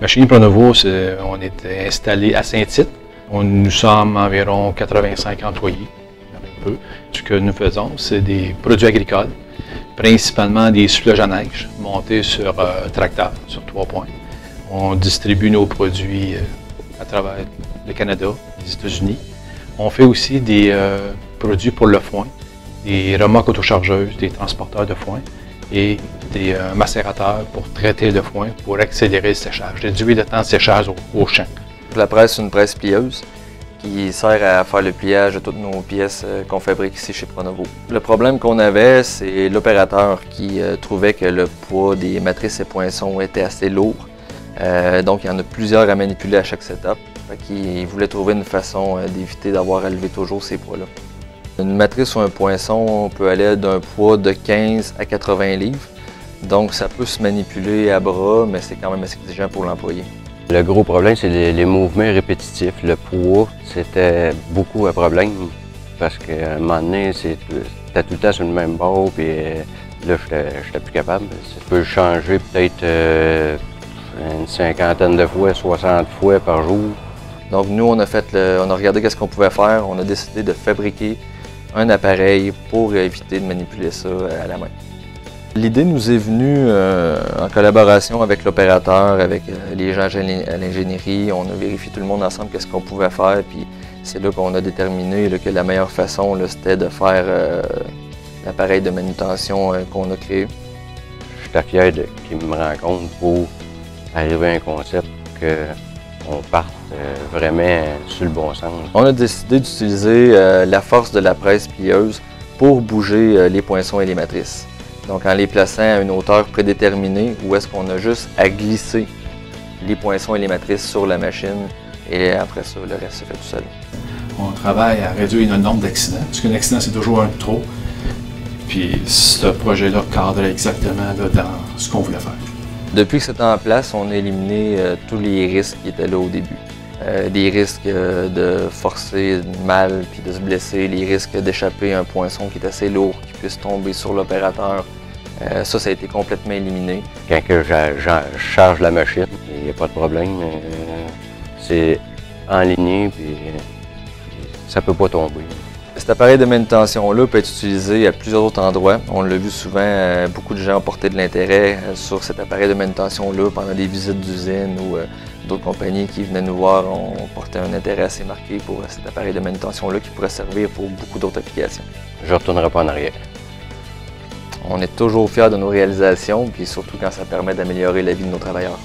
Machinerie Pronovo, on est installé à Saint-Tite. Nous sommes environ 85 employés. Un peu. Ce que nous faisons, c'est des produits agricoles, principalement des soulages à neige montés sur tracteur, sur 3 points. On distribue nos produits à travers le Canada, les États-Unis. On fait aussi des produits pour le foin, des remorques autochargeuses, des transporteurs de foin et des macérateurs pour traiter le foin, pour accélérer le séchage, réduire le temps de séchage au champ. La presse, c'est une presse plieuse qui sert à faire le pliage de toutes nos pièces qu'on fabrique ici chez Pronovo. Le problème qu'on avait, c'est l'opérateur qui trouvait que le poids des matrices et poinçons était assez lourd. Donc il y en a plusieurs à manipuler à chaque setup. Il voulait trouver une façon d'éviter d'avoir à lever toujours ces poids-là. Une matrice ou un poinçon, on peut aller d'un poids de 15 à 80 livres. Donc ça peut se manipuler à bras, mais c'est quand même assez exigeant pour l'employé. Le gros problème, c'est les mouvements répétitifs. Le poids, c'était beaucoup un problème parce qu'à un moment donné, t'es tout le temps sur le même bord, puis là, j'étais plus capable. Tu peux le changer peut-être une cinquantaine de fois, 60 fois par jour. Donc nous, on a regardé qu'est-ce qu'on pouvait faire. On a décidé de fabriquer un appareil pour éviter de manipuler ça à la main. L'idée nous est venue en collaboration avec l'opérateur, avec les gens à l'ingénierie. On a vérifié tout le monde ensemble qu'est-ce qu'on pouvait faire, puis c'est là qu'on a déterminé que la meilleure façon, c'était de faire l'appareil de manutention qu'on a créé. J'étais fier qu'ils me rencontrent pour arriver à un concept qu'on parte vraiment sur le bon sens. On a décidé d'utiliser la force de la presse plieuse pour bouger les poinçons et les matrices. Donc en les plaçant à une hauteur prédéterminée, où est-ce qu'on a juste à glisser les poinçons et les matrices sur la machine, et après ça, le reste se fait tout seul. On travaille à réduire le nombre d'accidents, parce qu'un accident, c'est toujours un de trop. Puis ce projet-là cadre exactement là, dans ce qu'on voulait faire. Depuis que c'est en place, on a éliminé tous les risques qui étaient là au début. Des risques de forcer mal puis de se blesser, les risques d'échapper un poinçon qui est assez lourd, qui puisse tomber sur l'opérateur. Ça a été complètement éliminé. Quand je charge la machine, il n'y a pas de problème. C'est enligné puis ça ne peut pas tomber. Cet appareil de manutention-là peut être utilisé à plusieurs autres endroits. On l'a vu souvent, beaucoup de gens ont porté de l'intérêt sur cet appareil de manutention-là pendant des visites d'usine ou d'autres compagnies qui venaient nous voir ont porté un intérêt assez marqué pour cet appareil de manutention-là qui pourrait servir pour beaucoup d'autres applications. Je ne retournerai pas en arrière. On est toujours fiers de nos réalisations, puis surtout quand ça permet d'améliorer la vie de nos travailleurs.